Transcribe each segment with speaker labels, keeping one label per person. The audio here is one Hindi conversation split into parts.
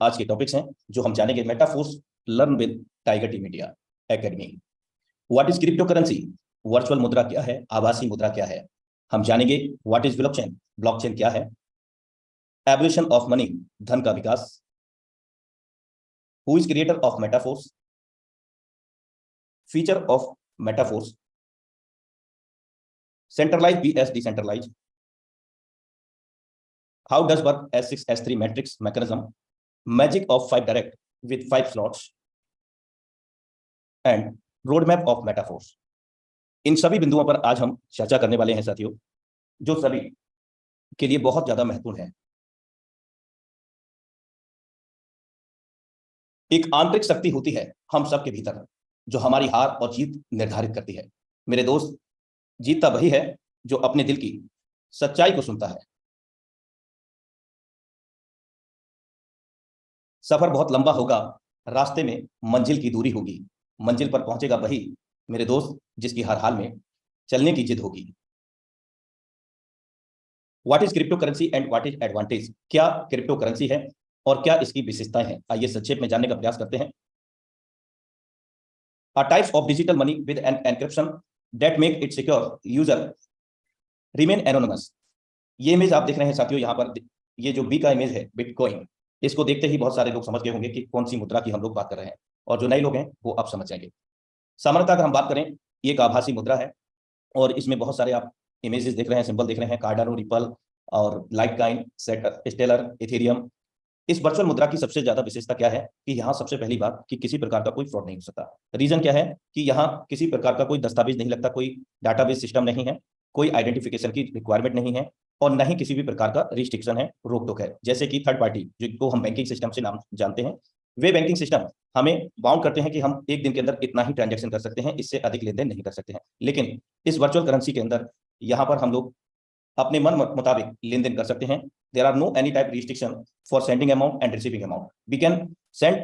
Speaker 1: आज के टॉपिक्स हैं जो हम जानेंगे। Metaforce learn with Tiger T media academy. What is crypto currency, virtual मुद्रा क्या है, आभासी मुद्रा क्या है, हम जानेंगे। व्हाट इज ब्लॉकचेन, ब्लॉकचेन क्या है, एवोल्यूशन ऑफ मनी, धन का विकास, who is creator of Meta Force, feature of Meta Force, centralize V S decentralize, how does work S6 S3 matrix mechanism, magic of 5 direct with 5 slots and roadmap of metaphors। इन सभी बिंदुओं पर आज हम चर्चा करने वाले हैं साथियों, जो सभी के लिए बहुत ज्यादा महत्वपूर्ण है। एक आंतरिक शक्ति होती है हम सबके भीतर, जो हमारी हार और जीत निर्धारित करती है। मेरे दोस्त, जीतता वही है जो अपने दिल की सच्चाई को सुनता है। सफर बहुत लंबा होगा, रास्ते में मंजिल की दूरी होगी, मंजिल पर पहुंचेगा वही मेरे दोस्त जिसकी हर हाल में चलने की जिद होगी। What is crypto currency and what is advantage, क्या क्रिप्टो करेंसी है और क्या इसकी विशेषताएं हैं, आइए संक्षेप में जानने का प्रयास करते हैं। A types of digital money with an encryption that make it secure, user remain anonymous। ये इमेज आप देख रहे हैं साथियों, यहाँ पर ये जो बी का इमेज है बिटकॉइन, इसको देखते ही बहुत सारे लोग समझ गए होंगे कि कौन सी मुद्रा की हम लोग बात कर रहे हैं, और जो नए लोग हैं वो अब समझ जाएंगे। सामान्यतः अगर हम बात करें, ये एक आभासी मुद्रा है और इसमें बहुत सारे आप इमेजेस देख रहे हैं, सिंबल देख रहे हैं, कार्डानो, रिपल और लाइटकॉइन, स्टेलर, इथेरियम। इस वर्चुअल मुद्रा की सबसे ज्यादा विशेषता क्या है कि यहाँ सबसे पहली बात कि किसी प्रकार का कोई फ्रॉड नहीं हो सकता। रीजन क्या है कि यहाँ किसी प्रकार का कोई दस्तावेज नहीं लगता, कोई डाटाबेस सिस्टम नहीं है, कोई आइडेंटिफिकेशन की रिक्वायरमेंट नहीं है और न ही किसी भी प्रकार का रिस्ट्रिक्शन है, रोक टोक है। जैसे कि थर्ड पार्टी जिनको हम बैंकिंग सिस्टम से नाम जानते हैं, वे बैंकिंग सिस्टम हमें बाउंड करते हैं कि हम एक दिन के अंदर इतना ही ट्रांजैक्शन कर सकते हैं, इससे अधिक लेन देन नहीं कर सकते हैं। लेकिन इस वर्चुअल करेंसी के अंदर यहाँ पर हम लोग अपने मन मुताबिक लेन देन कर सकते हैं। There are no any type restriction for sending amount and receiving amount. We can send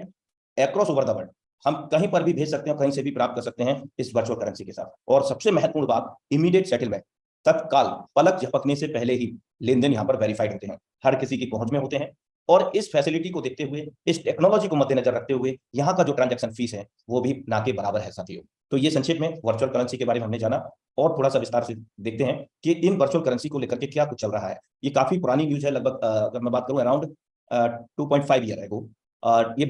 Speaker 1: across over the world, हम कहीं पर भी भेज सकते हैं, कहीं से भी प्राप्त कर सकते हैं इस वर्चुअल करेंसी के साथ। और सबसे महत्वपूर्ण बात, इमीडिएट सेटलमेंट, तत्काल पलक झपकने से पहले ही लेन देन यहाँ पर वेरीफाइड होते हैं, हर किसी की पहुंच में होते हैं। और इस फैसिलिटी को देखते हुए, इस टेक्नोलॉजी को मद्देनजर रखते हुए यहाँ का जो ट्रांजैक्शन फीस है वो भी ना के बराबर है साथियों। तो ये संक्षेप में वर्चुअल करेंसी के बारे में हमने जाना, और थोड़ा सा विस्तार से देखते हैं कि इन वर्चुअल करेंसी को लेकर के क्या कुछ चल रहा है। ये काफी पुरानी न्यूज है, लगभग अगर मैं बात करूं अराउंड 2.5 ईयर एगो ये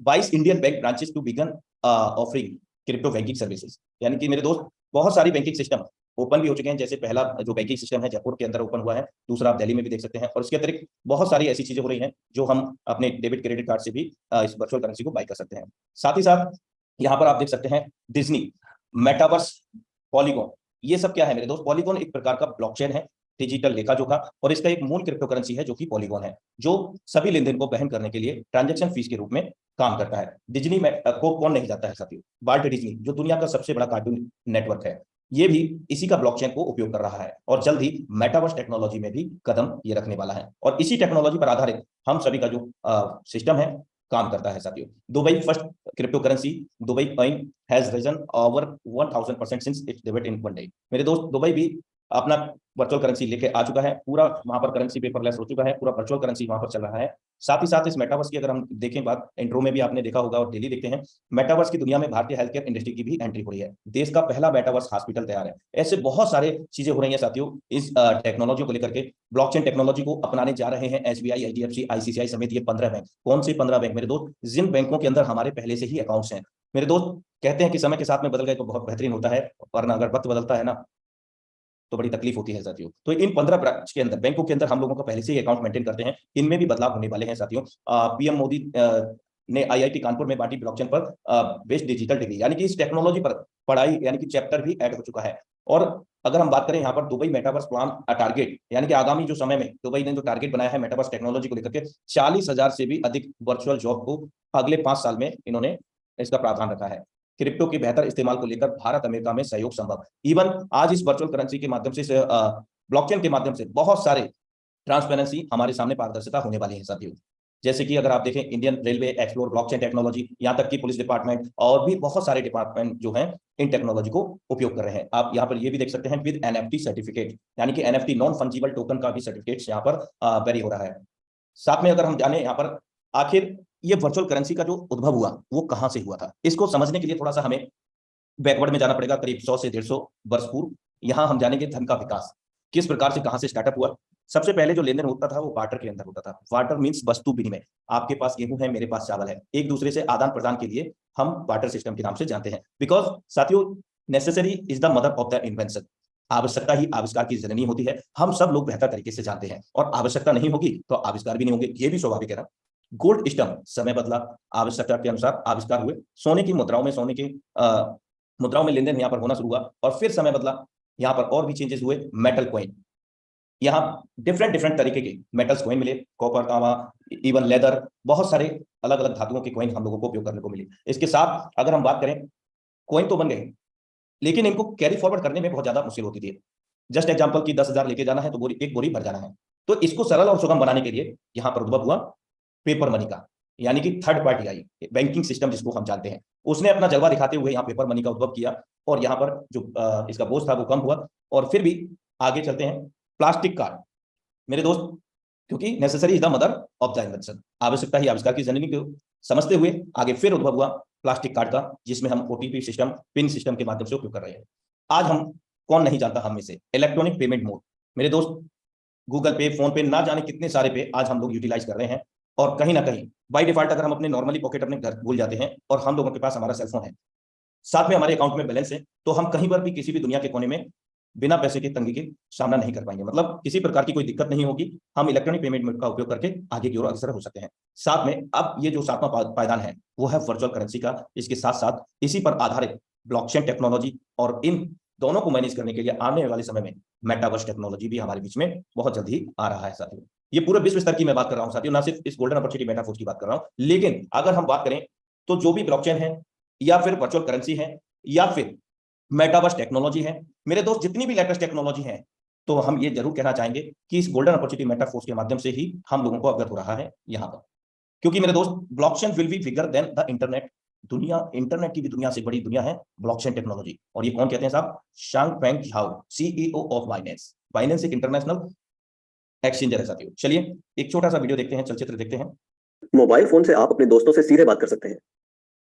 Speaker 1: 22 Indian bank branches to begin offering crypto banking services. यानी कि मेरे दोस्त, बहुत सारी बैंकिंग सिस्टम ओपन भी हो चुके हैं। जैसे पहला जो बैंकिंग सिस्टम है जयपुर के अंदर ओपन हुआ है, दूसरा आप दिल्ली में भी देख सकते हैं, और इसके अतिरिक्त बहुत सारी ऐसी चीजें हो रही हैं जो हम अपने डेबिट क्रेडिट कार्ड से भी इस वर्चुअल करेंसी को बाय कर सकते हैं। साथ ही साथ यहाँ पर आप देख सकते हैं डिज्नी, मेटावर्स, पॉलीगॉन। ये सब क्या है मेरे दोस्त? पॉलीगॉन एक प्रकार का ब्लॉकचेन है, डिजिटल लेखा जोखा, और इसका एक मूल क्रिप्टो करेंसी है जो कि पॉलीगॉन है, जो सभी लेन देन को वहन करने के लिए ट्रांजैक्शन फीस के रूप में काम करता है। डिज्नी में को कौन नहीं जाता है साथियों? वाल्ट डिज्नी, जो दुनिया का सबसे बड़ा कार्टून नेटवर्क है, ये भी इसी का ब्लॉकचेन को उपयोग कर रहा है और जल्द ही मेटावर्स टेक्नोलॉजी में भी कदम ये रखने वाला है। और इसी टेक्नोलॉजी पर आधारित हम सभी का जो सिस्टम है काम करता है साथियों। Dubai first crypto currency, Dubai coin has risen over 1000% since it's debut in one day. मेरे दोस्त, दुबई भी अपना वर्चुअल करेंसी लेके आ चुका है, पूरा वहां पर करेंसी पेपरलेस हो चुका है, पूरा वर्चुअल करेंसी वहां पर चल रहा है। साथ ही साथ इस मेटावर्स की अगर हम देखें, बात इंट्रो में भी आपने देखा होगा और डेली देखते हैं, मेटावर्स की दुनिया में भारतीय हेल्थ केयर इंडस्ट्री की भी एंट्री हो रही है। देश का पहला मेटावर्स हॉस्पिटल तैयार है। ऐसे बहुत सारे चीजें हो रही हैं साथियों इस टेक्नोलॉजी को लेकर के। ब्लॉकचेन टेक्नोलॉजी को अपनाने जा रहे हैं एसबीआई, एचडीएफसी, आईसीसीआई समेत ये 15 बैंक। कौन से 15 बैंक मेरे दोस्त? जिन बैंकों के अंदर हमारे पहले से ही अकाउंट्स हैं। मेरे दोस्त, कहते हैं कि समय के साथ में बदल गए तो बहुत बेहतरीन होता है, वरना अगर वक्त बदलता है ना तो बड़ी तकलीफ होती है साथियों। तो इन 15 ब्रांच के अंदर, बैंकों के अंदर हम लोगों का पहले से ही अकाउंट मेंटेन करते हैं, इनमें भी बदलाव होने वाले हैं साथियों। पीएम मोदी ने आईआईटी कानपुर में बांटी ब्लॉकचेन पर बेस्ड डिजिटल डिग्री, यानी कि इस टेक्नोलॉजी पर पढ़ाई, यानी कि चैप्टर भी ऐड हो चुका है। और अगर हम बात करें यहाँ पर दुबई मेटावर्स प्लान टारगेट, यानी कि आगामी जो समय में दुबई ने जो टारगेट बनाया है मेटावर्स टेक्नोलॉजी को लेकर के, 40,000 से भी अधिक वर्चुअल जॉब को अगले 5 साल में इन्होंने इसका प्रावधान रखा है। क्रिप्टो के बेहतर इस्तेमाल को लेकर भारत अमेरिका में सहयोग संभव। इवन आज इस वर्चुअल करेंसी के माध्यम से, ब्लॉकचेन के माध्यम से बहुत सारे ट्रांसपेरेंसी हमारे सामने, पारदर्शिता होने वाली है साथियों। जैसे कि अगर आप देखें, Indian railway explore blockchain technology, यहाँ तक कि पुलिस डिपार्टमेंट और भी बहुत सारे डिपार्टमेंट जो हैं इन टेक्नोलॉजी को उपयोग कर रहे हैं। आप यहाँ पर ये भी देख सकते हैं विद एनएफटी सर्टिफिकेट, यानी कि एनएफटी नॉन फंजिबल टोकन का भी सर्टिफिकेट यहाँ पर वेरी हो रहा है। साथ में अगर हम जाने यहाँ पर आखिर ये वर्चुअल करेंसी का जो उद्भव हुआ वो कहां से हुआ था, इसको समझने के लिए थोड़ा सा हमें बैकवर्ड में जाना पड़ेगा, करीब 100 से 150 वर्ष पूर्व। यहाँ हम जानेंगे धन का विकास किस प्रकार से कहां से स्टार्टअप हुआ। सबसे पहले जो लेन देन होता था वो बार्टर के अंदर होता था। बार्टर मींस वस्तु विनिमय, आपके पास गेहूं है, मेरे पास चावल है, एक दूसरे से आदान प्रदान के लिए हम बार्टर सिस्टम के नाम से जानते हैं। बिकॉज साथियों, necessary is the mother of the invention, आवश्यकता ही आविष्कार की जननी होती है, हम सब लोग बेहतर तरीके से जानते हैं। और आवश्यकता नहीं होगी तो आविष्कार भी नहीं होंगे, ये भी स्वाभाविक है ना। गोल्ड स्टैम्प, समय बदला, आवश्यकता के अनुसार आविष्कार हुए। सोने की मुद्राओं में, सोने की मुद्राओं में लेन देन यहाँ पर होना शुरू हुआ, और फिर समय बदला, यहाँ पर और भी चेंजेस हुए। मेटल कॉइन, यहाँ डिफरेंट डिफरेंट तरीके के मेटल्स कॉइन मिले, कॉपर, तांबा, इवन लेदर, बहुत सारे अलग अलग धातुओं के कॉइन हम लोगों को उपयोग करने को मिले। इसके साथ अगर हम बात करें, कॉइन तो बन गए, लेकिन इनको कैरी फॉरवर्ड करने में बहुत ज्यादा मुश्किल होती थी। जस्ट एग्जांपल की 10,000 लेके जाना है तो एक बोरी भर जाना है। तो इसको सरल और सुगम बनाने के लिए यहाँ पर उद्भव हुआ पेपर मनी का, यानी कि थर्ड पार्टी आई, बैंकिंग सिस्टम जिसको हम जानते हैं, उसने अपना जलवा दिखाते हुए यहाँ पेपर मनी का उद्भव किया। और यहाँ पर जो इसका बोझ था वो कम हुआ। और फिर भी आगे चलते हैं, प्लास्टिक कार्ड मेरे दोस्त, क्योंकि necessary is the mother of the invention, आवश्यकता ही आविष्कार की जननी को समझते हुए आगे फिर उद्भव हुआ प्लास्टिक कार्ड का, जिसमें हम ओटीपी सिस्टम, पिन सिस्टम के माध्यम से उपयोग कर रहे हैं। आज हम, कौन नहीं जानता हम में से, इलेक्ट्रॉनिक पेमेंट मोड मेरे दोस्त, गूगल पे, फोन पे, ना जाने कितने सारे पे आज हम लोग यूटिलाइज कर रहे हैं। और कहीं ना कहीं बाय डिफॉल्ट अगर हम अपने नॉर्मली पॉकेट अपने घर भूल जाते हैं और हम लोगों के पास हमारा सेलफोन है, साथ में हमारे अकाउंट में बैलेंस है, तो हम कहीं पर भी किसी भी दुनिया के कोने में बिना पैसे की तंगी के सामना नहीं कर पाएंगे। मतलब किसी प्रकार की कोई दिक्कत नहीं होगी, हम इलेक्ट्रॉनिक पेमेंट मोड का उपयोग करके आगे की ओर अग्रसर हो सकते हैं। साथ में अब ये जो सातवां पायदान है वो है वर्चुअल करेंसी का। इसके साथ साथ इसी पर आधारित ब्लॉकचेन टेक्नोलॉजी, और इन दोनों को मैनेज करने के लिए आने वाले समय में मेटावर्स टेक्नोलॉजी भी हमारे बीच में बहुत जल्द ही आ रहा है साथियों। ये पूरे विश्व स्तर की मैं बात कर रहा हूं साथियों, ना सिर्फ इस गोल्डन अपॉर्चुनिटी मेटाफोर्स की बात कर रहा हूं। लेकिन अगर हम बात करें तो जो भी ब्लॉकचेन है, या फिर वर्चुअल करेंसी है, या फिर मेटावर्स टेक्नोलॉजी है, मेरे दोस्त जितनी भी लेटेस्ट टेक्नोलॉजी है, तो हम ये जरूर कहना चाहेंगे कि इस गोल्डन अपॉर्चुनिटी मेटाफोर्स के माध्यम से ही हम लोगों को अवगत हो रहा है यहाँ पर। क्योंकि मेरे दोस्त, blockchain will be bigger than the internet. दुनिया, इंटरनेट की भी दुनिया से बड़ी दुनिया है ब्लॉकचेन टेक्नोलॉजी। और ये कौन कहते हैं साहब? Changpeng Zhao, CEO of Binance. Binance एक इंटरनेशनल एक्सचेंजर है साथियों। चलिए एक छोटा सा वीडियो देखते हैं, चलचित्र देखते हैं।
Speaker 2: मोबाइल फोन से आप अपने दोस्तों से सीधे बात कर सकते हैं,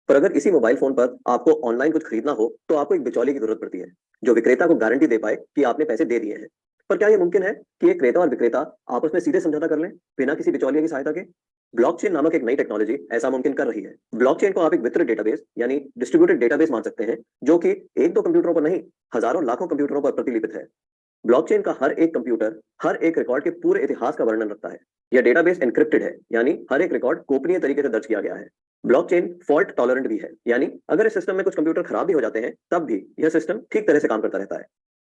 Speaker 2: पर अगर इसी मोबाइल फोन पर आपको ऑनलाइन कुछ खरीदना हो तो आपको एक बिचौलिए की जरूरत पड़ती है, जो विक्रेता को गारंटी दे पाए कि आपने पैसे दे दिए हैं। पर क्या यह मुमकिन है कि एक क्रेता और विक्रेता आपस में सीधे समझौता कर लें बिना किसी बिचौलिए की सहायता के? ब्लॉकचेन नामक एक नई टेक्नोलॉजी ऐसा मुमकिन कर रही है। ब्लॉकचेन को आप एक वितरित डेटाबेस यानी डिस्ट्रीब्यूटेड डेटाबेस मान सकते हैं, जो कि एक दो कंप्यूटरों पर नहीं, हजारों लाखों कंप्यूटरों पर प्रतिलिपित है। ब्लॉकचेन का हर एक कंप्यूटर हर एक रिकॉर्ड के पूरे इतिहास का वर्णन रखता है। यह डेटाबेस एन्क्रिप्टेड है, यानी हर एक रिकॉर्ड गोपनीय तरीके से दर्ज किया गया है। ब्लॉकचेन फॉल्ट टॉलरेंट भी है, यानी अगर इस सिस्टम में कुछ कंप्यूटर खराब भी हो जाते हैं तब भी यह सिस्टम ठीक तरह से काम करता रहता है।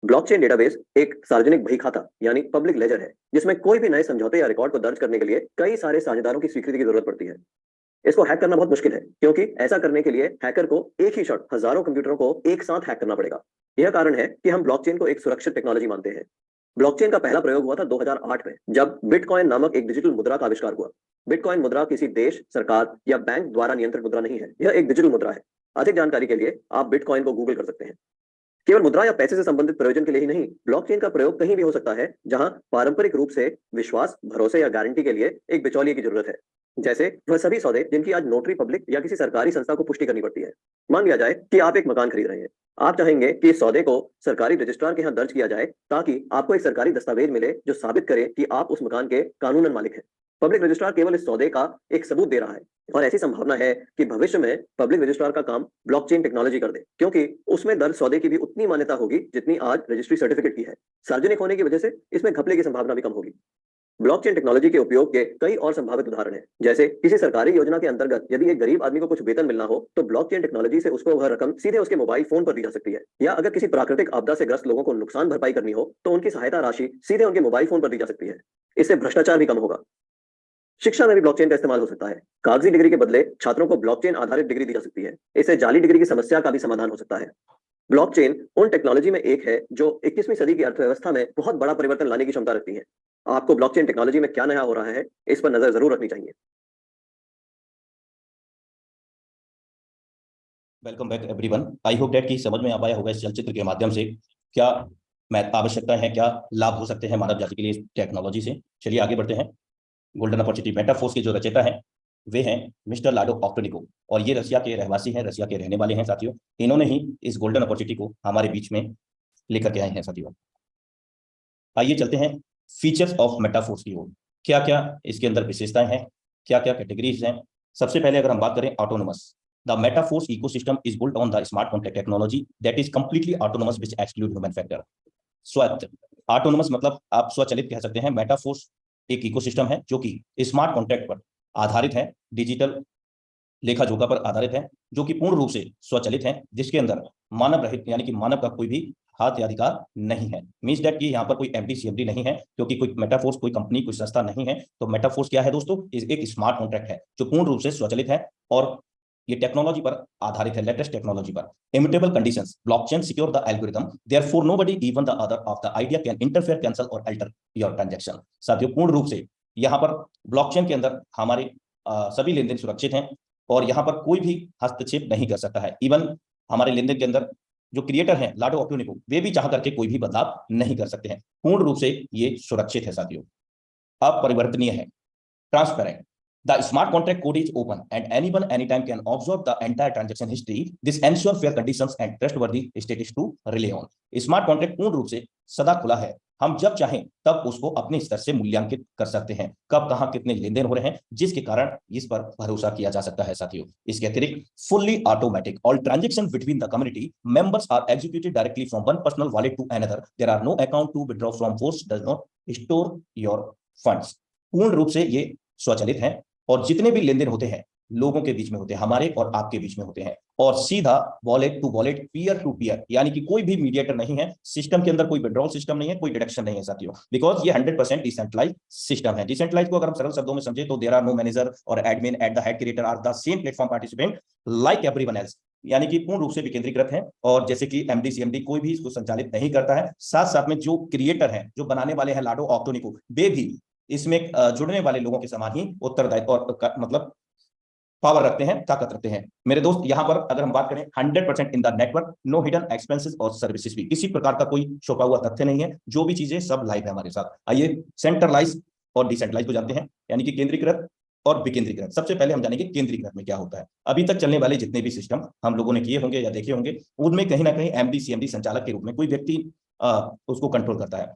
Speaker 2: ब्लॉकचेन डेटाबेस एक सार्वजनिक बही खाता यानी पब्लिक लेजर है, जिसमें कोई भी नए समझौते या रिकॉर्ड को दर्ज करने के लिए कई सारे साझेदारों की स्वीकृति की जरूरत पड़ती है। इसको हैक करना बहुत मुश्किल है, क्योंकि ऐसा करने के लिए हैकर को एक ही शॉट हजारों कंप्यूटरों को एक साथ हैक करना पड़ेगा। यह कारण है कि हम ब्लॉकचेन को एक सुरक्षित टेक्नोलॉजी मानते हैं। ब्लॉकचेन का पहला प्रयोग हुआ था 2008 में, जब बिटकॉइन नामक एक डिजिटल मुद्रा का आविष्कार हुआ। बिटकॉइन मुद्रा किसी देश, सरकार या बैंक द्वारा नियंत्रित मुद्रा नहीं है, यह एक डिजिटल मुद्रा है। अधिक जानकारी के लिए आप बिटकॉइन को गूगल कर सकते हैं। केवल मुद्रा या पैसे से संबंधित प्रयोजन के लिए ही नहीं, ब्लॉकचेन का प्रयोग कहीं भी हो सकता है जहां पारंपरिक रूप से विश्वास, भरोसे या गारंटी के लिए एक बिचौलिए की जरूरत है। जैसे वह सभी सौदे जिनकी आज नोटरी पब्लिक या किसी सरकारी संस्था को पुष्टि करनी पड़ती है। मान लिया जाए कि आप एक मकान खरीद रहे हैं। आप चाहेंगे कि इस सौदे को सरकारी रजिस्ट्रार के यहाँ दर्ज किया जाए, ताकि आपको एक सरकारी दस्तावेज मिले जो साबित करे कि आप उस मकान के कानूनन मालिक हैं। पब्लिक रजिस्ट्रार केवल इस सौदे का एक सबूत दे रहा है, और ऐसी संभावना है कि भविष्य में पब्लिक रजिस्ट्रार का काम ब्लॉकचेन टेक्नोलॉजी कर दे, क्योंकि उसमें दर्ज सौदे की भी उतनी मान्यता होगी जितनी आज रजिस्ट्री सर्टिफिकेट की है। सार्वजनिक होने की वजह से इसमें घपले की संभावना भी कम होगी। ब्लॉकचेन टेक्नोलॉजी के उपयोग के कई और संभावित उदाहरण हैं। जैसे किसी सरकारी योजना के अंतर्गत यदि एक गरीब आदमी को कुछ वेतन मिलना हो, तो ब्लॉकचेन टेक्नोलॉजी से उसको वह रकम सीधे उसके मोबाइल फोन पर दी जा सकती है। या अगर किसी प्राकृतिक आपदा से ग्रस्त लोगों को नुकसान भरपाई करनी हो, तो उनकी सहायता राशि सीधे उनके मोबाइल फोन पर दी जा सकती है। इससे भ्रष्टाचार भी कम होगा। शिक्षा में भी ब्लॉकचेन का इस्तेमाल हो सकता है। कागजी डिग्री के बदले छात्रों को ब्लॉकचेन आधारित डिग्री दी जा सकती है। इससे जाली डिग्री की समस्या का भी समाधान हो सकता है। ब्लॉकचेन उन टेक्नोलॉजी में एक है जो 21वीं सदी की अर्थव्यवस्था में बहुत बड़ा परिवर्तन लाने की क्षमता रखती है। आपको ब्लॉकचेन टेक्नोलॉजी में क्या नया हो रहा है, इस पर नजर जरूर रखनी चाहिए।
Speaker 1: Welcome back everyone. I hope that कि समझ में आ पाया होगा इस चलचित्र के माध्यम से क्या आवश्यकता है, क्या लाभ हो सकते हैं मानव जाति के लिए इस टेक्नोलॉजी से। चलिए आगे बढ़ते हैं। गोल्डन अपॉर्चुनिटी मेटाफोर्स के जो रचयिता हैं वे हैं मिस्टर लाडो ऑक्टोनिको, और ये रसिया के रहवासी हैं, रसिया के रहने वाले हैं साथियों। इन्होंने ही इस गोल्डन अपॉर्चुनिटी को हमारे बीच में लेकर के आए हैं साथियों। आइए चलते हैं फीचर्स ऑफ मेटाफोर्स की ओर। क्या क्या इसके अंदर विशेषताएं हैं, क्या क्या कैटेगरीज हैं। सबसे पहले अगर हम बात करें autonomous, the Metaforce ecosystem is built on the smart contract technology that is completely autonomous which exclude human factor. स्वायत्त, ऑटोनोमस मतलब आप स्वचालित कह सकते हैं। मेटाफोर्स एक इकोसिस्टम है जो कि स्मार्ट कॉन्ट्रैक्ट पर आधारित है, डिजिटल लेखा जोखा पर आधारित है, जो कि पूर्ण रूप से स्वचालित है, जिसके अंदर मानव रहित यानी कि मानव का कोई भी हाथ या अधिकार नहीं है। मींस दैट कि यहाँ पर कोई एमडी सीएमडी नहीं है, क्योंकि कोई मेटाफोर्स कोई कंपनी कोई संस्था नहीं है। तो मेटाफोर्स क्या है दोस्तों, एक स्मार्ट कॉन्ट्रैक्ट है जो पूर्ण रूप से स्वचालित है और ये टेक्नोलॉजी पर आधारित है, लेटेस्ट टेक्नोलॉजी पर। Immutable conditions, blockchain secure the algorithm, therefore nobody even the other of the idea can interfere, cancel और अल्टर योर ट्रांजैक्शन। साथियों पूर्ण रूप से यहाँ पर ब्लॉकचेन के अंदर हमारे सभी लेन देन सुरक्षित हैं और यहाँ पर कोई भी हस्तक्षेप नहीं कर सकता है। इवन हमारे लेन देन के अंदर जो क्रिएटर हैं लाडो ऑक्टोनिको, वे भी चाह करके कोई भी बदलाव नहीं कर सकते हैं। पूर्ण रूप से ये सुरक्षित है साथियों, अपरिवर्तनीय है, transparent. The smart contract code is open and anyone anytime can observe the entire transaction history. This ensure fair conditions and trustworthy status to rely on. Smart contract पूर्ण रूप से सदा खुला है, हम जब चाहें तब उसको अपने स्तर से मूल्यांकित कर सकते हैं, कब कहां कितने लेन देन हो रहे हैं, जिसके कारण इस पर भरोसा किया जा सकता है साथियों। इसके अतिरिक्त fully automatic, all transaction between the community members are executed directly from one personal wallet to another, there are no account to withdraw from, force does not store your funds. पूर्ण रूप से ये स्वचालित है और जितने भी लेन देन होते हैं लोगों के बीच में होते हैं, हमारे और आपके बीच में होते हैं, और सीधा wallet to wallet, peer to peer, यानी कि कोई भी मीडिएटर नहीं है सिस्टम के अंदर, कोई विड्रॉल सिस्टम नहीं है, कोई डिडक्शन नहीं है साथियों, बिकॉज ये 100% डिसेंट्रलाइज सिस्टम है। डिसेंट्रलाइज को अगर हम सरल शब्दों में समझे तो देयर आर नो मैनेजर और admin at the head, creator are the same platform participant like everyone else, यानी कि पूर्ण रूप से विकेंद्रीकृत है। और जैसे कि एमडी सीएमडी कोई भी इसको संचालित नहीं करता है। साथ साथ में जो क्रिएटर है, जो बनाने वाले हैं लाडो ऑक्टोनिको, वे भी इसमें जुड़ने वाले लोगों के समान ही उत्तरदायित्व और मतलब पावर रखते हैं, ताकत रखते हैं। मेरे दोस्त यहाँ पर अगर हम बात करें 100% in the network, no hidden expenses और सर्विसेज भी, किसी प्रकार का कोई छुपा हुआ तथ्य नहीं है, जो भी चीजें सब लाइव है हमारे साथ। आइए सेंट्रलाइज और डिसेंट्रलाइज को जानते हैं, यानी कि केंद्रीकृत और विकेंद्रीकृत। सबसे पहले हम जानेंगे केंद्रीकृत में क्या होता है। अभी तक चलने वाले जितने भी सिस्टम हम लोगों ने किए होंगे या देखे होंगे, उनमें कहीं ना कहीं एमडी सीएमडी संचालक के रूप में कोई व्यक्ति उसको कंट्रोल करता है।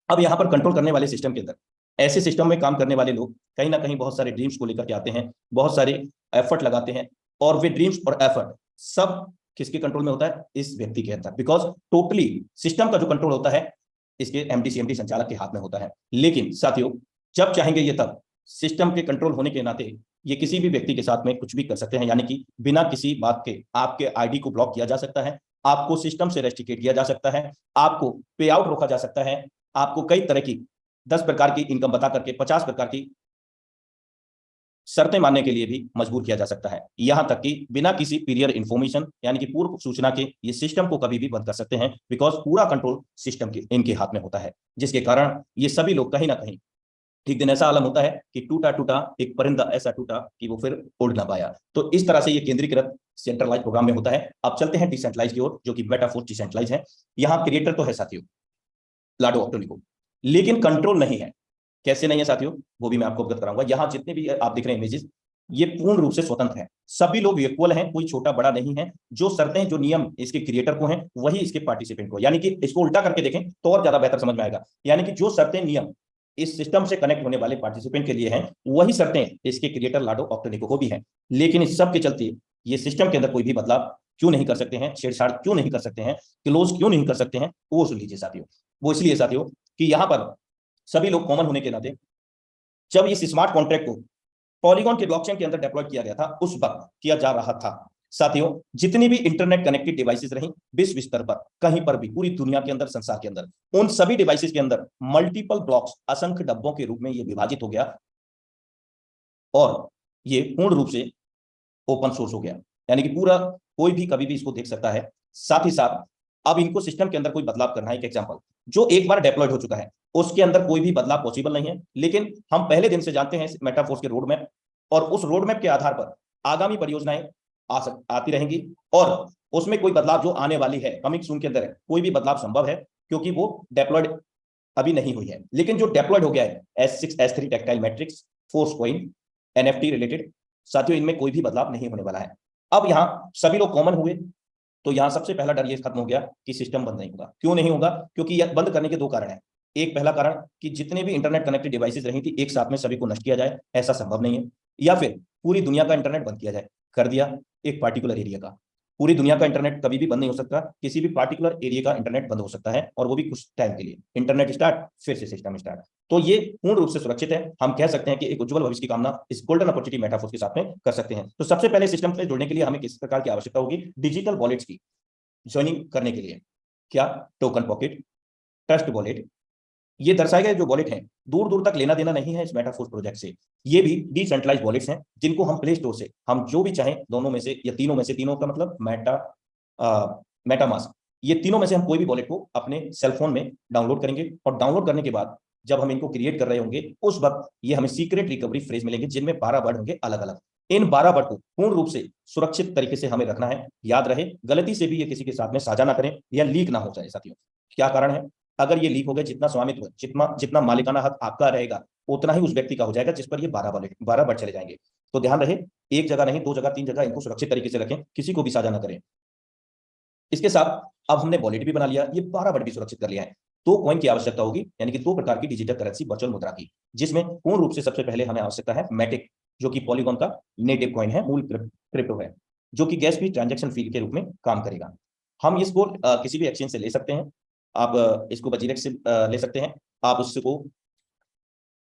Speaker 1: अब यहाँ पर कंट्रोल करने वाले सिस्टम के अंदर ऐसे सिस्टम में काम करने वाले लोग कहीं ना कहीं बहुत सारे ड्रीम्स को लेकर के आते हैं, बहुत सारे एफर्ट लगाते हैं, और वे ड्रीम्स और एफर्ट सब किसके कंट्रोल में होता है, इस व्यक्ति के अंदर। बिकॉज टोटली सिस्टम का जो कंट्रोल होता है इसके एमडी सीएमडी संचालक के हाथ में होता है। लेकिन साथियों जब चाहेंगे ये तब सिस्टम के कंट्रोल होने के नाते ये किसी भी व्यक्ति के साथ में कुछ भी कर सकते हैं, यानी कि बिना किसी बात के आपके आईडी को ब्लॉक किया जा सकता है, आपको सिस्टम से रेस्ट्रिकेट किया जा सकता है, आपको पे आउट रोका जा सकता है, आपको कई तरह की 10 प्रकार की इनकम बता करके 50 प्रकार की शर्तें मानने के लिए भी मजबूर किया जा सकता है। यहां तक कि बिना किसी पीरियर इंफॉर्मेशन यानी कि पूर्व सूचना के ये सिस्टम को कभी भी बंद कर सकते हैं, बिकॉज पूरा कंट्रोल सिस्टम के इनके हाथ में होता है, जिसके कारण ये सभी लोग कहीं ना कहीं एक दिन ऐसा आलम होता है कि टूटा टूटा एक परिंदा ऐसा टूटा कि वो फिर उड़ ना पाया। तो इस तरह से ये केंद्रीकृत सेंट्रलाइज प्रोग्राम में होता है। अब चलते हैं डिसेंट्रलाइज की ओर, जो कि मेटाफोर्स डिसेंट्रलाइज है। यहाँ क्रिएटर तो है साथियों लाडो ऑक्टोनिको, लेकिन कंट्रोल नहीं है। कैसे नहीं है साथियों, वो भी मैं आपको अवगत कराऊंगा। यहाँ जितने भी आप देख रहे हैं इमेजेस, ये पूर्ण रूप से स्वतंत्र है, सभी लोग इक्वल हैं, कोई छोटा बड़ा नहीं है। जो शर्तें जो नियम इसके क्रिएटर को हैं वही इसके पार्टिसिपेंट को, यानी कि इसको उल्टा करके देखें तो और ज्यादा बेहतर समझ में आएगा। यानी कि जो शर्तें नियम इस सिस्टम से कनेक्ट होने वाले पार्टिसिपेंट के लिए हैं, वही शर्तें इसके क्रिएटर लाडो ऑक्टोनिको को भी हैं। लेकिन इस सब के चलते ये सिस्टम के अंदर कोई भी बदलाव क्यों नहीं कर सकते हैं, छेड़छाड़ क्यों नहीं कर सकते हैं, क्लोज क्यों नहीं कर सकते हैं, वो सुन लीजिए साथियों। वो इसलिए साथियों कि यहां पर सभी लोग कॉमन होने के नाते जब इस स्मार्ट कॉन्ट्रैक्ट को पॉलीगॉन के ब्लॉकचेन के अंदर डेप्लॉय किया गया था, उस वक्त किया जा रहा था साथियों, जितनी भी इंटरनेट कनेक्टेड डिवाइसेस रही विश्व स्तर पर कहीं पर भी पूरी दुनिया के अंदर, संसार के अंदर, उन सभी डिवाइसेस के अंदर मल्टीपल ब्लॉक्स असंख्य डब्बों के रूप में ये विभाजित हो गया और ये पूर्ण रूप से ओपन सोर्स हो गया, यानी कि पूरा कोई भी कभी भी इसको देख सकता है। साथ ही साथ अब इनको सिस्टम के अंदर कोई बदलाव करना है। एक एग्जांपल, जो एक बार डेप्लॉयड हो चुका है उसके अंदर कोई भी बदलाव पॉसिबल नहीं है, लेकिन हम पहले दिन से जानते हैं मेटाफोर्स के रोड मैप, और उस रोड मैप के आधार पर आगामी परियोजनाएं आती रहेंगी और उसमें कोई बदलाव जो आने वाली है कमिंग सून के अंदर है, कोई भी बदलाव संभव है क्योंकि वो डेप्लॉयड अभी नहीं हुई है। लेकिन जो डेप्लॉयड हो गया है S6 S3 tactile matrix, force coin, NFT related साथियों इनमें कोई भी बदलाव नहीं होने वाला है। अब यहाँ सभी लोग कॉमन हुए, तो यहाँ सबसे पहला डर ये खत्म हो गया कि सिस्टम बंद नहीं होगा। क्यों नहीं होगा? क्योंकि यह बंद करने के दो कारण हैं। एक पहला कारण कि जितने भी इंटरनेट कनेक्टेड डिवाइसेस रही थी एक साथ में सभी को नष्ट किया जाए, ऐसा संभव नहीं है। या फिर पूरी दुनिया का इंटरनेट बंद किया जाए, कर दिया एक पार्टिकुलर एरिया का। पूरी दुनिया का इंटरनेट कभी भी बंद नहीं हो सकता, किसी भी पार्टिकुलर एरिया का इंटरनेट बंद हो सकता है, और वो भी कुछ टाइम के लिए। इंटरनेट स्टार्ट, फिर से सिस्टम स्टार्ट। तो ये पूर्ण रूप से सुरक्षित है। हम कह सकते हैं कि एक उज्जवल भविष्य की कामना इस गोल्डन अपॉर्चुनिटी मेटाफोर्स के साथ में कर सकते हैं। तो सबसे पहले सिस्टम से जुड़ने के लिए हमें किस प्रकार की आवश्यकता होगी? डिजिटल वॉलेट्स की ज्वाइनिंग करने के लिए। क्या? Token pocket, trust wallet. ये दर्शाए गए जो वॉलेट हैं, दूर दूर तक लेना देना नहीं है इस मेटाफोर्स प्रोजेक्ट से। ये भी डिसेंट्रलाइज वॉलेट्स हैं जिनको हम प्ले स्टोर से हम जो भी चाहें, दोनों में से या तीनों में से, तीनों का मतलब मेटामास्क, ये तीनों में से हम कोई भी वॉलेट को अपने सेलफोन में डाउनलोड करेंगे, और डाउनलोड करने के बाद जब हम इनको क्रिएट कर रहे होंगे उस वक्त ये हमें सीक्रेट रिकवरी फ्रेज मिलेंगे, जिनमें 12 वर्ड होंगे अलग अलग। इन 12 वर्ड को पूर्ण रूप से सुरक्षित तरीके से हमें रखना है। याद रहे, गलती से भी ये किसी के साथ में साझा ना करें या लीक ना हो जाए साथियों। क्या कारण है? अगर ये लीक हो गए, जितना स्वामित्व, जितना जितना मालिकाना हक आपका रहेगा, उतना ही उस व्यक्ति का हो जाएगा जिस पर ये 12 वर्ड चले जाएंगे। तो ध्यान रहे, एक जगह नहीं, 2 जगह, 3 जगह इनको सुरक्षित तरीके से रखें, किसी को भी साझा ना करें। इसके साथ अब हमने वॉलेट भी बना लिया, ये 12 वर्ड भी सुरक्षित कर लिया है। तो कॉइन की आवश्यकता होगी, यानी कि 2 प्रकार की डिजिटल करेंसी वर्चुअल मुद्रा की, जिसमें पूर्ण रूप से सबसे पहले हमें आवश्यकता है मैटिक, जो कि पॉलीगॉन का नेटिव कॉइन है, मूल क्रिप्टो है, जो कि गैस फी ट्रांजैक्शन फी के रूप में काम करेगा। हम इसको किसी भी एक्सचेंज से ले सकते हैं। आप इसको बजीरेक्स से ले सकते हैं, आप उसको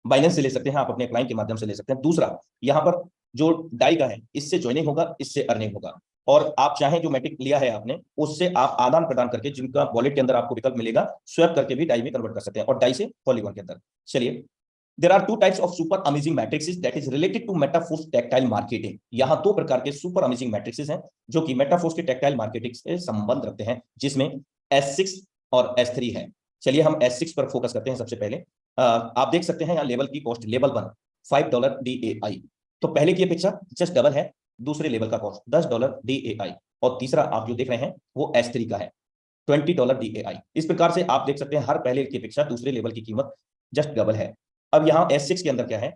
Speaker 1: बाइनेंस से ले सकते हैं, आप अपने क्लाइंट के माध्यम से ले सकते हैं। दूसरा, यहाँ पर जो डाई का है, इससे ज्वाइनिंग होगा, इससे अर्निंग होगा। और आप चाहें जो मैटिक लिया है आपने, उससे आप आदान प्रदान करके, जिनका वॉलेट के अंदर आपको विकल्प मिलेगा, स्वैप करके भी डाई में कन्वर्ट कर सकते हैं, और डाई से पॉलीगॉन के अंदर। चलिए, there are 2 types of super amazing matrixes that is related to Metaforce tactile marketing. यहाँ 2 प्रकार के सुपर अमेजिंग मैट्रिक्सेस हैं जो कि मेटाफोर्स के टैक्टाइल मार्केटिंग से संबंध रखते हैं, जिसमें S6 और S3 है। चलिए हम S6 पर फोकस करते हैं। सबसे पहले आप देख सकते हैं यहाँ लेवल की कॉस्ट, लेवल 1 $5 DAI, तो पहले की अपेक्षा जस्ट डबल है। दूसरे लेवल का कॉस्ट $10 DAI, और तीसरा आप जो देख रहे हैं वो S3 का है, $20 DAI। इस प्रकार से आप देख सकते हैं हर पहले की अपेक्षा दूसरे लेवल की कीमत जस्ट डबल है। अब यहाँ S6 के अंदर क्या है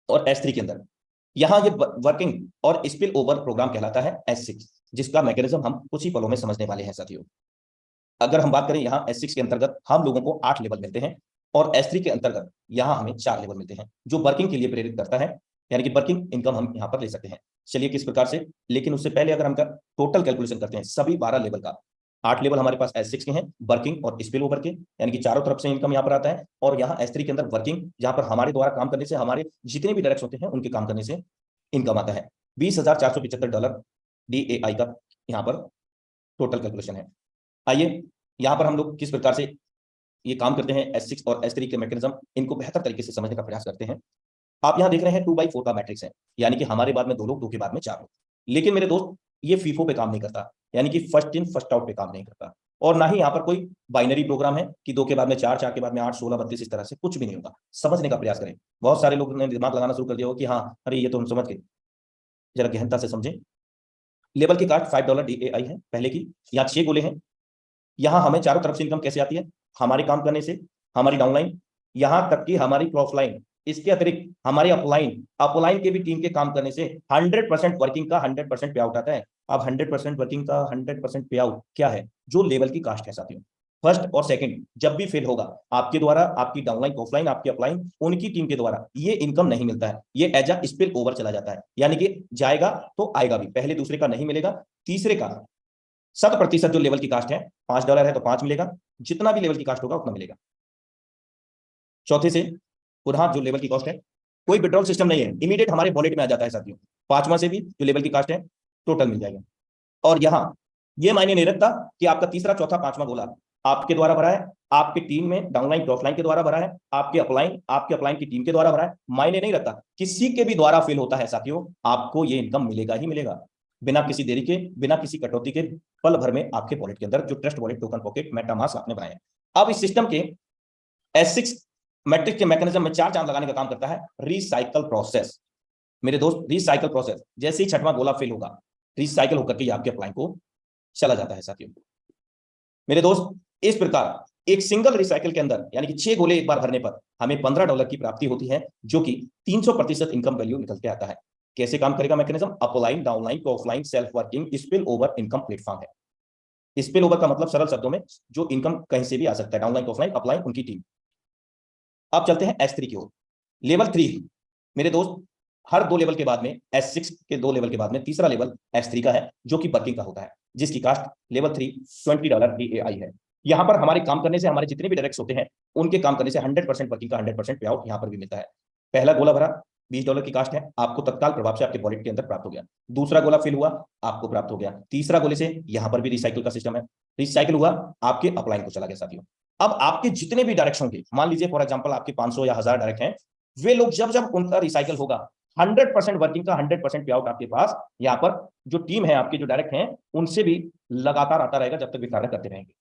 Speaker 1: और S3 के अंदर, यहाँ ये वर्किंग और स्पिल ओवर प्रोग्राम कहलाता है S6, जिसका मैकेनिज्म हम कुछ ही पलों में समझने वाले हैं साथियों। अगर हम बात करें, यहाँ S6 के अंतर्गत हम लोगों को 8 लेवल मिलते हैं, और S3 के अंतर्गत यहाँ हमें 4 लेवल मिलते हैं, जो वर्किंग के लिए प्रेरित करता है, यानी कि वर्किंग इनकम हम यहाँ पर ले सकते हैं। चलिए किस प्रकार से, लेकिन उससे पहले अगर हम टोटल कैलकुलेशन करते हैं सभी 12 लेवल का, 8 लेवल हमारे पास S6 के हैं वर्किंग और स्पिल ओवर के, यानी कि चारों तरफ से इनकम यहाँ पर आता है। और यहाँ S3 के अंदर वर्किंग, जहाँ पर हमारे द्वारा काम करने से, हमारे जितने भी डायरेक्ट होते हैं उनके काम करने से इनकम आता है। $20,475 DAI का यहाँ पर टोटल कैलकुलेशन है। आइए यहाँ पर हम लोग किस प्रकार से ये काम करते हैं, S6 और S3 के मैकेनिज्म, इनको बेहतर तरीके से समझने का प्रयास करते हैं। आप यहाँ देख रहे हैं 2/4 का मैट्रिक्स है, यानी कि हमारे बाद में 2 लोग, 2 के बाद में 4 लोग। लेकिन मेरे दोस्त, ये फीफो पे काम नहीं करता, यानी कि फर्स्ट इन फर्स्ट आउट पे काम नहीं करता, और ना ही यहाँ पर कोई बाइनरी प्रोग्राम है कि 2 के बाद में 4, 4 के बाद में 8, 16, 32, इस तरह से कुछ भी नहीं होगा। समझने का प्रयास करें। बहुत सारे लोगों ने दिमाग लगाना शुरू कर दिया हो कि हाँ अरे ये तो हम समझ गए, जरा गहनता से समझें। लेवल की कास्ट $5 DAI है पहले की, यहाँ 6 गोले हैं। यहाँ हमें चारों तरफ से इनकम कैसे आती है? हमारे काम करने से, हमारी डाउनलाइन, यहाँ तक कि हमारी क्रॉसलाइन, इसके अतिरिक्त हमारे अपलाइन, अपलाइन के भी टीम के काम करने से 100% वर्किंग का 100% पे आउट आता है। अब 100% वर्किंग का 100% पे आउट क्या है? जो लेवल की कास्ट है साथियों। फर्स्ट और सेकंड जब भी फेल होगा आपके द्वारा, आपकी डाउनलाइन, ऑफलाइन, आपकी अपलाइन, उनकी टीम के द्वारा ये इनकम नहीं मिलता है, ये एज अ स्पिल ओवर चला जाता है, यानी कि जाएगा तो आएगा भी, पहले दूसरे का नहीं मिलेगा, तीसरे का 100% जो लेवल की कास्ट है, $5 है तो 5 मिलेगा, जितना भी लेवल की कास्ट होगा उतना मिलेगा। चौथे से पुनः जो लेवल की कास्ट है, कोई विड्रॉल सिस्टम नहीं है, इमीडिएट हमारे वॉलेट में आ जाता है साथियों। 5वां से भी जो लेवल की कास्ट है टोटल मिल जाएगा। और यहाँ ये मायने नहीं रखता कि आपका तीसरा, चौथा, 5वां गोला आपके द्वारा भरा है, आपकी टीम में डाउनलाइन, ऑफलाइन के द्वारा भरा है, आपके अपलाइन की टीम के द्वारा भरा है, मायने नहीं रखता, किसी के भी द्वारा फेल होता है साथियों, आपको ये इनकम मिलेगा ही मिलेगा, बिना किसी देरी के, बिना किसी कटौती के, पल भर में आपके वॉलेट के अंदर, जो trust wallet, token pocket, MetaMask आपने बनाया है। अब इस सिस्टम के S6 मैट्रिक्स के मैकेनिज्म में 4 चांद लगाने का काम करता है रिसाइकल प्रोसेस। मेरे दोस्त, रिसाइकल प्रोसेस, जैसे ही 6वां गोला फेल होगा, रिसाइकल होकर के आपके अपलाइन को चला जाता है साथियों। मेरे दोस्त, इस प्रकार एक सिंगल रिसाइकल के अंदर, यानी कि 6 गोले एक बार भरने पर हमें $15 की प्राप्ति होती है, जो कि 300% इनकम वैल्यू निकल के आता है। कैसे काम करेगा mechanism? Upline, downline, offline, self working, spill over income platform है। स्पिल ओवर का मतलब सरल शब्दों में जो इनकम कहीं से भी आ सकता है, डाउनलाइन, ऑफलाइन, अपलाइन, उनकी टीम। अब चलते हैं S3 की ओर। लेवल 3 मेरे दोस्त, हर 2 लेवल के बाद में, S6 के 2 लेवल के बाद में तीसरा लेवल S3 का है, जो कि वर्किंग का होता है, जिसकी कास्ट लेवल 3 $20 DAI है। यहां पर हमारे काम करने से हमारे जितने भी डायरेक्ट्स होते हैं उनके काम करने से 100% वर्किंग का 100% पे आउट यहां पर भी मिलता है। पहला गोला भरा, $20 की कास्ट है, आपको तत्काल प्रभाव से आपके वॉलेट के अंदर प्राप्त हो गया। दूसरा गोला फिल हुआ, आपको प्राप्त हो गया। तीसरा गोले से यहां पर भी रिसाइकिल का सिस्टम है, रिसाइकिल हुआ, आपके अपलाइन को चला गया साथियों। अब आपके जितने भी डायरेक्ट होंगे, मान लीजिए फॉर एग्जांपल आपके 500 या 1000 डायरेक्ट हैं, वे लोग जब जब उनका रिसाइकिल होगा 100% वर्किंग का 100% पे आउट आपके पास, यहाँ पर जो टीम है आपके, जो डायरेक्ट हैं, उनसे भी लगातार आता रहेगा जब तक वे कार्य करते रहेंगे।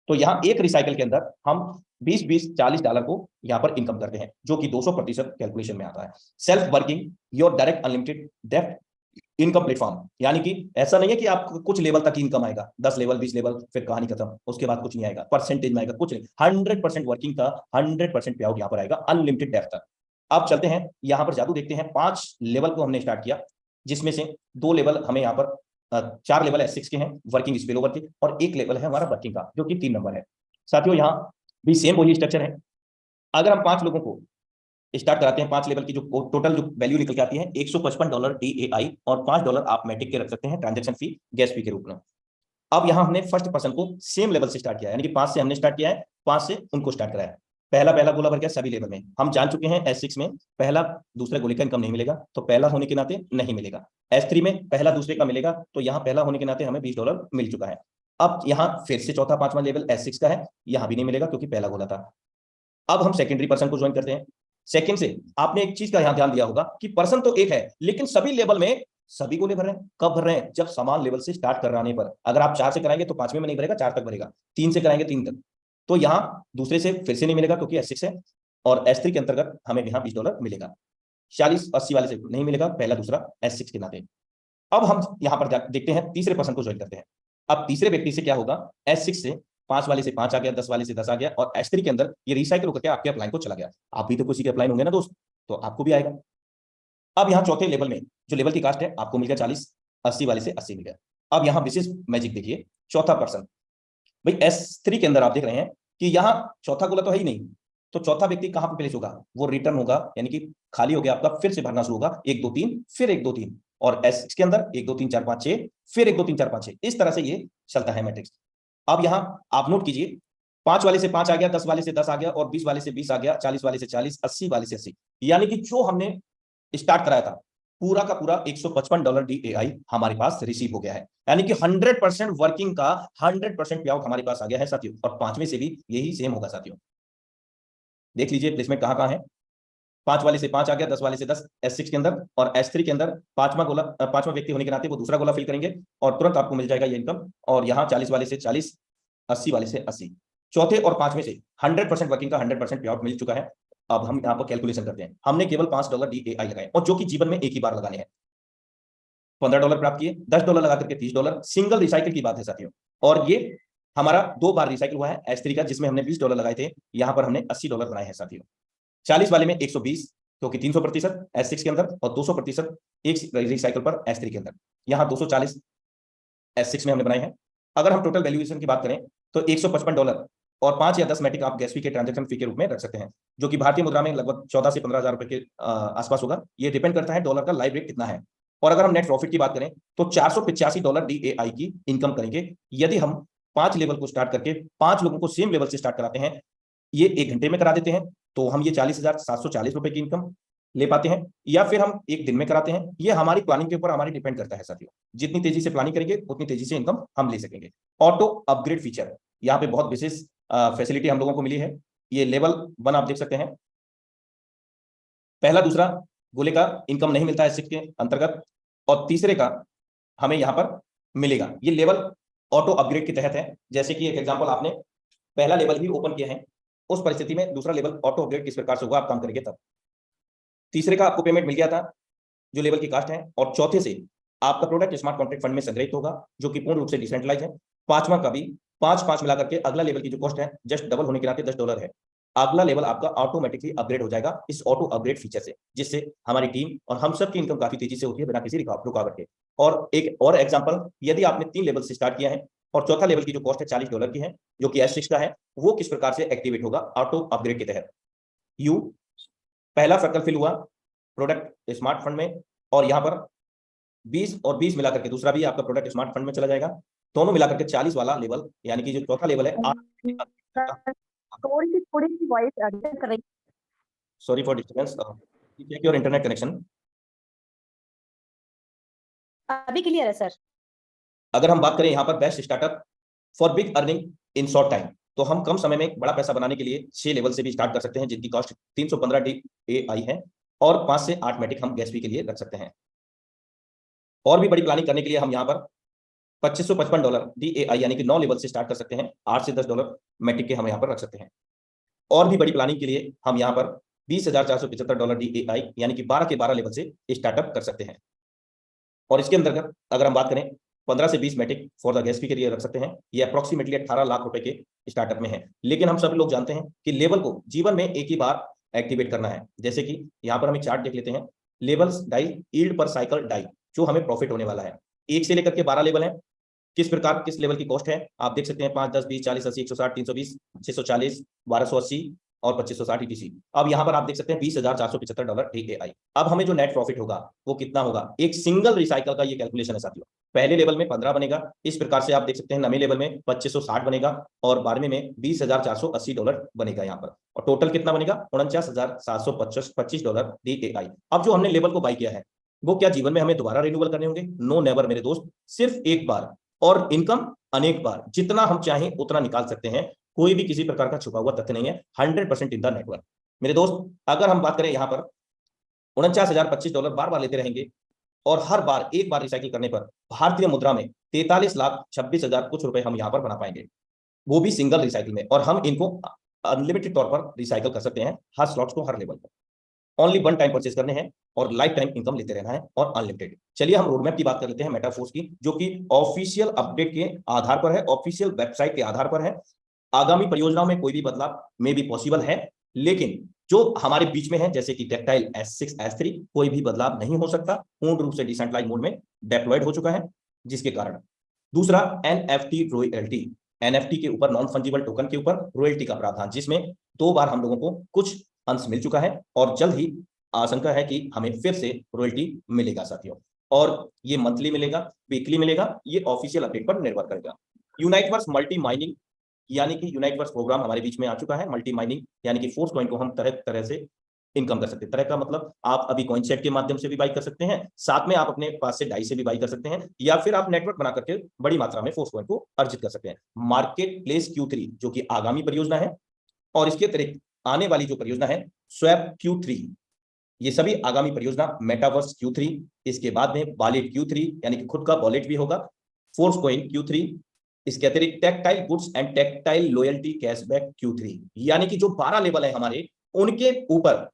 Speaker 1: तो यहाँ एक रिसाइकिल के अंदर हम 20-20 $40 को यहाँ पर इनकम करते हैं, जो कि 200% कैलकुलेशन में आता है। Self working your direct unlimited depth income platform, यानी कि ऐसा नहीं है कि आपको कुछ लेवल तक इनकम आएगा, 10 लेवल 20 लेवल, फिर कहानी खत्म, उसके बाद कुछ नहीं आएगा, परसेंटेज में आएगा, कुछ नहीं। 100% वर्किंग का 100% पे आउट यहाँ पर आएगा, अनलिमिटेड डेप्थ तक। अब चलते हैं यहाँ पर जादू देखते हैं। 5 लेवल को हमने स्टार्ट किया, जिसमें से 2 लेवल हमें यहाँ पर 4 लेवल S6 के हैं वर्किंग स्पिल ओवर के, और 1 लेवल है हमारा वर्किंग का, जो कि 3 नंबर है। साथियों यहाँ भी सेम वही स्ट्रक्चर है। अगर हम 5 लोगों को स्टार्ट कराते हैं, 5 लेवल की जो टोटल जो वैल्यू निकल के आती है $155 DAI, और $5 आप मैटिक के रख सकते हैं ट्रांजेक्शन फी, गैस फी के रूप में। अब यहाँ हमने फर्स्ट पर्सन को सेम लेवल से स्टार्ट किया, यानी कि 5 से हमने स्टार्ट किया है, 5 से उनको स्टार्ट कराया। पहला गोला भर गया सभी लेवल में। हम जान चुके हैं S6 में पहला दूसरे गोले का इनकम नहीं मिलेगा, तो पहला होने के नाते नहीं मिलेगा। S3 में पहला दूसरे का मिलेगा, तो यहाँ पहला होने के नाते हमें $20 मिल चुका है। अब यहाँ फिर से चौथा 5वां लेवल S6 का है, यहाँ भी नहीं मिलेगा क्योंकि पहला गोला था। अब हम सेकेंडरी पर्सन को ज्वाइन करते हैं। सेकंड से आपने एक चीज का यहां ध्यान दिया होगा कि पर्सन तो एक है, लेकिन सभी लेवल में सभी गोले भर रहे हैं। कब भर रहे हैं? जब समान लेवल से स्टार्ट कराने पर। अगर आप 4 से कराएंगे तो 5वें में नहीं भरेगा, 4 तक भरेगा। 3 से कराएंगे 3 तक, तो यहां दूसरे से फिर से नहीं मिलेगा क्योंकि S6 है, और S3 के अंतर्गत हमें यहाँ $20 मिलेगा। 40-80 वाले से नहीं मिलेगा, पहला दूसरा S6 के नाते। अब हम यहां पर देखते हैं, तीसरे पर्सन को ज्वाइन करते हैं। अब तीसरे व्यक्ति से क्या होगा? S6 से 5 वाले से 5 आ गया, 10 वाले से 10 आ गया, और S3 के अंदर ये रिसाइकिल होकर आपके अपलाइन को चला गया। आप भी तो किसी के अपलाइन होंगे ना दोस्त, तो आपको भी आएगा। अब यहाँ चौथे लेवल में जो लेवल की कास्ट है, आपको मिल गया 40, 80 वाले से 80 मिल गया। अब यहाँ विशेष मैजिक देखिए, चौथा पर्सन भाई S3 के अंदर आप देख रहे हैं कि यहाँ चौथा गोला तो है ही नहीं, तो चौथा व्यक्ति कहां पर प्लेस होगा? वो रिटर्न होगा, यानी कि खाली हो गया आपका, फिर से भरना शुरू होगा, 1 2 3, फिर 1 2 3, और S6 के अंदर 1 2 3 4 5 6, फिर 1 2 3 4 5 6, इस तरह से ये चलता है मैट्रिक्स। अब यहां आप नोट कीजिए, 5 वाले से 5 आ गया, 10 वाले से 10 आ गया, और 20 वाले से 20 आ गया, 40 वाले से 40, 80 वाले से 80, यानी कि जो हमने स्टार्ट कराया था पूरा का पूरा $155 DAI हमारे पास रिसीव हो गया है, यानी कि 100% वर्किंग का 100% पे आउट हमारे पास आ गया है साथियों। और 5वें से भी यही सेम होगा साथियों। देख लीजिए प्लेसमेंट कहां कहां है। 5 वाले से 5 आ गया, 10 वाले से 10 S6 के अंदर, और S3 के अंदर 5वां व्यक्ति होने के नाते वो दूसरा गोला फिल करेंगे और तुरंत आपको मिल जाएगा ये इनकम। और यहाँ 40 वाले से 40, 80 वाले से 80, चौथे और 5वें से 100% वर्किंग का 100% पे आउट मिल चुका है। अब हम यहाँ पर कैलकुलेशन करते हैं। हमने केवल $5 DAI लगाए, और जो कि जीवन में एक ही बार लगाने हैं। $15 प्राप्त किए, $10 लगा करके $30, सिंगल रिसाइकिल की बात है साथियों। और ये हमारा 2 बार रिसाइकिल हुआ है S3 का, जिसमें हमने $20 लगाए थे, यहाँ पर हमने $80 बनाए हैं साथियों। 40 वाले में 120, क्योंकि 300% S6 के अंदर, और 200% एक रिसाइकिल पर S3 के अंदर। यहाँ 240 S6 में हमने बनाए हैं। अगर हम टोटल वैल्यूएशन की बात करें तो $155 और 5 या 10 मैटिक आप गैस फी के ट्रांजैक्शन फी के रूप में रख सकते हैं, जो कि भारतीय मुद्रा में लगभग 14 से 15 हजार रुपए के आसपास होगा। ये डिपेंड करता है डॉलर का लाइव रेट कितना है। और अगर हम नेट प्रॉफिट की बात करें तो $485 DAI की इनकम करेंगे, यदि हम 5 लेवल को स्टार्ट करके 5 लोगों को सेम लेवल से स्टार्ट कराते हैं, ये 1 घंटे में करा देते हैं, तो हम ये 40,740 रुपए की इनकम ले पाते हैं। या फिर हम 1 दिन में कराते हैं, ये हमारी प्लानिंग के ऊपर हमारी डिपेंड करता है साथियों। जितनी तेजी से प्लानिंग करेंगे उतनी तेजी से इनकम हम ले सकेंगे। ऑटो अपग्रेड फीचर, यहाँ पे बहुत विशेष फैसिलिटी हम लोगों को मिली है। ये लेवल 1 आप देख सकते हैं, पहला दूसरा गोले का इनकम नहीं मिलता है S6 के अंतर्गत, और तीसरे का हमें यहाँ पर मिलेगा। ये लेवल ऑटो अपग्रेड के तहत है। जैसे कि एक एग्जांपल, आपने पहला लेवल भी ओपन किया है, उस परिस्थिति में दूसरा लेवल ऑटो अपग्रेड किस प्रकार से होगा आप काम करेंगे तब। तीसरे का आपको पेमेंट मिल गया था जो लेवल की कास्ट है, और चौथे से आपका प्रोडक्ट स्मार्ट कॉन्ट्रैक्ट फंड में संग्रहित होगा, जो कि पूर्ण रूप से डिसेंट्रलाइज है। 5वां का भी 5 मिला करके अगला लेवल की जो कॉस्ट है जस्ट डबल होने के नाते $10 है। अगला लेवल आपका ऑटोमेटिकली अपग्रेड हो जाएगा इस ऑटो अपग्रेड फीचर से, जिससे हमारी टीम और हम सब की इनकम काफी तेजी से होती है बिना किसी रुकावट के। और एक और एग्जांपल, यदि आपने 3 लेवल से स्टार्ट किया है और चौथा लेवल की जो कॉस्ट है $40 की है, जो कि S6 का है, वो किस प्रकार से एक्टिवेट होगा ऑटो अपग्रेड के तहत। यू पहला सर्कल फिल हुआ प्रोडक्ट स्मार्ट फंड में, और यहाँ पर 20 और 20 मिलाकर के दूसरा भी आपका प्रोडक्ट स्मार्ट फंड में चला जाएगा। दोनों मिलाकर के 40 वाला लेवल, यानी कि जो चौथा लेवल है
Speaker 3: थोड़ी सी वॉइस एडजस्ट कर रही।
Speaker 1: Sorry for disturbance, check your internet connection.
Speaker 3: अभी क्लियर है सर।
Speaker 1: अगर हम बात करें यहाँ पर best startup for big earning in short time, तो हम कम समय में बड़ा पैसा बनाने के लिए 6 लेवल से भी स्टार्ट कर सकते हैं, जिनकी कॉस्ट 315 DAI है, और 5 से 8 मैटिक हम गैस फी के लिए रख सकते हैं। और भी बड़ी प्लानिंग करने के लिए हम यहाँ पर $2555 DAI यानी कि 9 लेवल से स्टार्ट कर सकते हैं, $8 से $10 मैटिक के हम यहाँ पर रख सकते हैं। और भी बड़ी प्लानिंग के लिए हम यहाँ पर $20,475 DAI यानी कि 12 के 12 लेवल से स्टार्टअप कर सकते हैं। और इसके अंतर्गत अगर हम बात करें 15 से 20 मैटिक फॉर द गैस फी के लिए रख सकते हैं, ये अप्रोक्सीमेटली 18 लाख रुपए के स्टार्टअप में है। लेकिन हम सभी लोग जानते हैं कि लेवल को जीवन में एक ही बार एक्टिवेट करना है। जैसे कि यहाँ पर हम एक चार्ट देख लेते हैं, लेवल्स डाई यील्ड पर साइकिल डाई, जो हमें प्रॉफिट होने वाला है। 1 से लेकर के 12 लेवल है, किस प्रकार किस लेवल की कॉस्ट है आप देख सकते हैं, 5, 10, 20, 40, 80, 160, 320, 640, 1280 और 2560 ETC। अब यहाँ पर आप देख सकते हैं $20,475 DAI। अब हमें जो नेट प्रॉफिट होगा वो कितना होगा, एक सिंगल रिसाइकल का ये कैलकुलेशन है साथियों। पहले लेवल में 15 बनेगा, इस प्रकार से आप देख सकते हैं। 9वें लेवल में 2560 बनेगा, और 12वें में $20,480 बनेगा यहाँ पर, और टोटल कितना बनेगा $49,725 DAI। अब जो हमने लेवल को बाई किया है वो क्या जीवन में हमें दोबारा रिन्यूअल करने होंगे? नो नेवर मेरे दोस्त, सिर्फ एक बार, और इनकम अनेक बार, जितना हम चाहें उतना निकाल सकते हैं। कोई भी किसी प्रकार का छुपा हुआ तथ्य नहीं है, 100% इन द नेटवर्क। मेरे दोस्त अगर हम बात करें यहाँ पर $49,025 बार बार लेते रहेंगे, और हर बार एक बार रिसाइकिल करने पर भारतीय मुद्रा में 43,26,000 कुछ रुपए हम यहाँ पर बना पाएंगे, वो भी सिंगल रिसाइकिल में। और हम इनको अनलिमिटेड तौर पर रिसाइकिल कर सकते हैं, हर स्लॉट्स को, हर लेवल पर। ओनली 1 टाइम परचेज करने हैं और लाइफ टाइम इनकम लेते रहना है, और अनलिमिटेड। चलिए हम रोडमैप की बात कर लेते हैं मेटाफोर्स की, जो कि ऑफिशियल अपडेट के आधार पर है, ऑफिशियल वेबसाइट के आधार पर है। आगामी परियोजनाओं में कोई भी बदलाव में भी पॉसिबल है, लेकिन जो हमारे बीच में है जैसे कि टेक्टाइल S6 S3 कोई भी बदलाव नहीं हो सकता, पूर्ण रूप से डिसेंट्रलाइज मोड में डेप्लॉयड हो चुका है, जिसके कारण। दूसरा NFT रॉयल्टी, NFT के ऊपर, नॉन फंजिबल टोकन के ऊपर रॉयल्टी का प्रावधान, जिसमें 2 बार हम लोगों को कुछ अंश मिल चुका है, और जल्द ही आशंका है कि हमें फिर से रॉयल्टी मिलेगा साथियों। और ये मंथली मिलेगा, वीकली मिलेगा, ये ऑफिशियल अपडेट पर निर्भर करेगा। यूनाइटवर्स मल्टी माइनिंग यानी कि यूनाइटवर्स प्रोग्राम हमारे बीच में आ चुका है। मल्टी माइनिंग यानी कि फोर्स कॉइन को हम तरह तरह से इनकम कर सकते हैं। तरह का मतलब आप अभी कॉइन सेट के माध्यम से भी बाई कर सकते हैं, साथ में आप अपने पास से डाई से भी बाई कर सकते हैं, या फिर आप नेटवर्क बना करके बड़ी मात्रा में फोर्स कॉइन को अर्जित कर सकते हैं। मार्केट प्लेस Q3 जो कि आगामी परियोजना है, और इसके अतिरिक्त आने वाली जो परियोजना है स्वैप Q3, ये सभी आगामी परियोजना। मेटावर्स Q3, इसके बाद में वॉलेट Q3 यानी कि खुद का वॉलेट भी होगा, फोर्स कॉइन Q3, इसके अतिरिक्त tactile goods and tactile loyalty cashback Q3, यानी कि जो 12 लेवल है हमारे, उनके ऊपर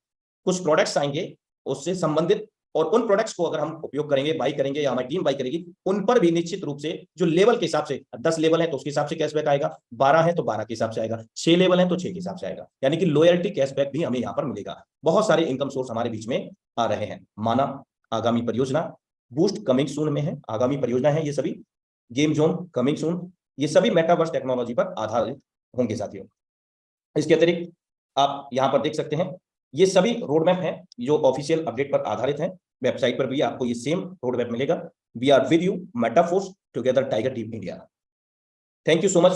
Speaker 1: कुछ प्रोडक्ट्स आएंगे उससे संबंधित, और उन प्रोडक्ट्स को अगर हम उपयोग करेंगे, बाई करेंगे, या हमारी टीम बाई करेगी, उन पर भी निश्चित रूप से जो लेवल के हिसाब से 10 लेवल है तो उसके हिसाब से कैशबैक आएगा, 12 है तो 12 के हिसाब से आएगा, 6 लेवल है तो 6 के हिसाब से आएगा, यानी कि लॉयल्टी कैशबैक भी हमें यहाँ पर मिलेगा। बहुत सारे इनकम सोर्स हमारे बीच में आ रहे हैं। माना आगामी परियोजना बूस्ट कमिंग सून में है, आगामी परियोजना है ये सभी, गेम जोन कमिंग सून, ये सभी मेटावर्स टेक्नोलॉजी पर आधारित होंगे साथियों। इसके अतिरिक्त आप यहाँ पर देख सकते हैं ये सभी रोड मैप हैं जो ऑफिशियल अपडेट पर आधारित हैं। वेबसाइट पर भी आपको ये सेम रोड मैप मिलेगा। We are with you, Metaforce together Tiger team India. Thank you so much.